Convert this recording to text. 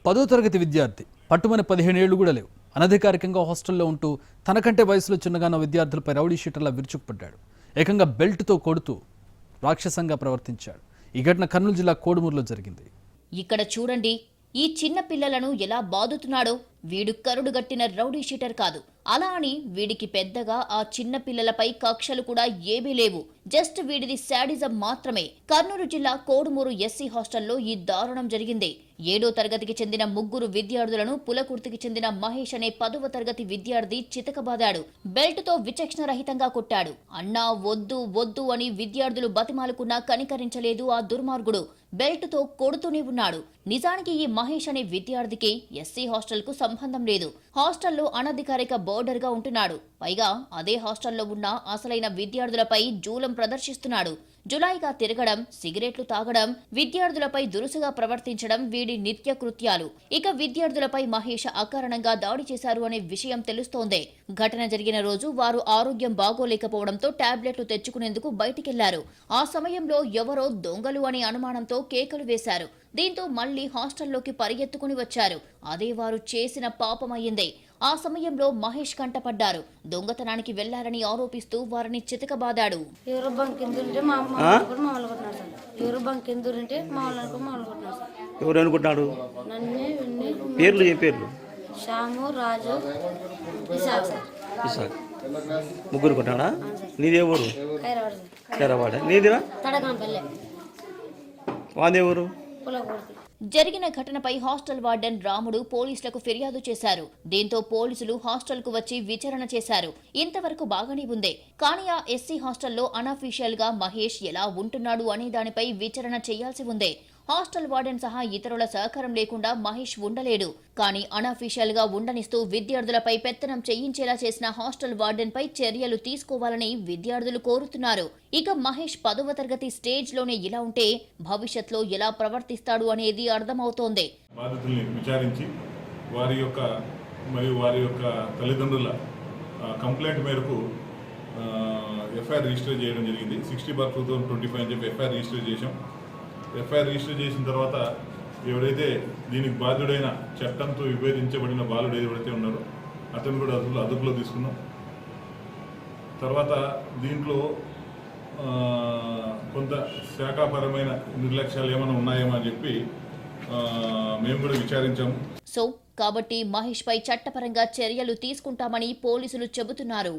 10వ తరగతి విద్యార్థి పట్టుమని 15 ఏళ్లు కూడా లేవు. అనధికారికంగా హాస్టల్లో ఉంటూ తనకంటే వయసులో చిన్నగా ఉన్న విద్యార్థులపై రౌడీ షీటర్లా విరుచుకుపడ్డాడు. ఏకంగా బెల్ట్తో కొడుతూ రాక్షసంగా ప్రవర్తించాడు. ఈ ఘటన కర్నూలు జిల్లా కోడుమూరులో జరిగింది. ఇక్కడ చూడండి, ఈ చిన్న పిల్లలను ఎలా బాదుతున్నాడో. వీడు కరుడుగట్టిన రౌడీ షీటర్ కాదు. అలా అని వీడికి పెద్దగా ఆ చిన్న పిల్లలపై కక్షలు కూడా ఏమీ లేవు. జస్ట్ వీడిది శాడిజం మాత్రమే. కర్నూలు జిల్లా కోడుమూరు ఎస్సీ హాస్టల్లో ఈ దారుణం జరిగింది. 7వ తరగతికి చెందిన 3 విద్యార్థులను పులకుర్తికి చెందిన మహేష్ అనే 10వ తరగతి విద్యార్థి చితకబాదాడు. బెల్ట్తో విచక్షణ రహితంగా కొట్టాడు. అన్నా వద్దు వద్దు అని విద్యార్థులు బతిమాలుకున్నా కనికరించలేదు ఆ దుర్మార్గుడు. బెల్ట్తో కొడుతూనే ఉన్నాడు. నిజానికి ఈ మహేష్ అనే విద్యార్థికి ఎస్సీ హాస్టల్ కు సంబంధం లేదు. హాస్టల్లో అనధికారిక బోర్డర్ గా ఉంటున్నాడు. పైగా అదే హాస్టల్లో ఉన్న అసలైన విద్యార్థులపై జూలం ప్రదర్శిస్తున్నాడు. జులాయిగా తిరగడం, సిగరెట్లు తాగడం, విద్యార్థులపై దురుసుగా ప్రవర్తించడం వీడి నిత్య కృత్యాలు. ఇక విద్యార్థులపై మహేష్ అకారణంగా దాడి చేశారు అనే విషయం తెలుస్తోంది. ఘటన జరిగిన రోజు వారు ఆరోగ్యం బాగోలేకపోవడంతో టాబ్లెట్లు తెచ్చుకునేందుకు బయటికెళ్లారు. ఆ సమయంలో ఎవరో దొంగలు అనే అనుమానంతో కేకలు వేశారు. దీంతో మళ్లీ హాస్టల్లోకి పరిగెత్తుకుని వచ్చారు. అదే వారు చేసిన పాపమయ్యింది. ఆ సమయంలో మహేష్ కంటపడ్డారు. దొంగతనానికి వెళ్లారని ఆరోపిస్తూ వారిని చితకబాదాడు. ఎవరు అనుకుంటున్నాడు? పేర్లు ఏ పేర్లు? శ్యాము, రాజు, ఇసాక్. ముగ్గురు కొట్టాడా? నీదే ఊరు? ఖైరాబాద్. నీదిరా? వాదేవరు? జరిగిన ఘటనపై హాస్టల్ వార్డెన్ రాముడు పోలీసులకు ఫిర్యాదు చేశారు. దీంతో పోలీసులు హాస్టల్కు వచ్చి విచారణ చేశారు. ఇంతవరకు బాగానే ఉంది. కానీ ఆ ఎస్సీ హాస్టల్లో అనఫీషియల్ గా మహేష్ ఎలా ఉంటున్నాడు అనే దానిపై విచారణ చేయాల్సి ఉంది. హాస్టల్ వార్డెన్ సహా ఇతరుల సహకారం లేకుండా మహేష్ ఉండలేడు. కానీ అనఫీషియల్ గా ఉండనిస్తూ విద్యార్థులపై పెత్తనం చేయించేలా చేసిన హాస్టల్ వార్డెన్ పై చర్యలు తీసుకోవాలని విద్యార్థులు కోరుతున్నారు. ఇక మహేష్ 10వ తరగతి స్టేజ్ లోనే ఇలా ఉంటే భవిష్యత్తులో ఎలా ప్రవర్తిస్తాడు అనేది అర్థమవుతోంది. బాధితుల్ని విచారించి వారి యొక్క తల్లిదండ్రుల కంప్లైంట్ మేరకు ఎఫ్ఐఆర్ రిజిస్టర్ చేయడం జరిగింది. 60/2025 అని చెప్పి ఎఫ్ఐఆర్ రిజిస్టర్ చేశాం. ఎఫ్ఐఆర్ రిజిస్టర్ చేసిన తర్వాత ఎవరైతే దీనికి బాధ్యుడైన చట్టంతో విభేదించబడిన బాలుడు ఎవరైతే ఉన్నారో అతను కూడా అదుపులో తీసుకున్నాం. తర్వాత దీంట్లో కొంత శాఖాపరమైన నిర్లక్ష్యాలు ఏమైనా ఉన్నాయేమో అని చెప్పి మేము కూడా విచారించాము. కాబట్టి మహేష్ పై చట్టపరంగా చర్యలు తీసుకుంటామని పోలీసులు చెబుతున్నారు.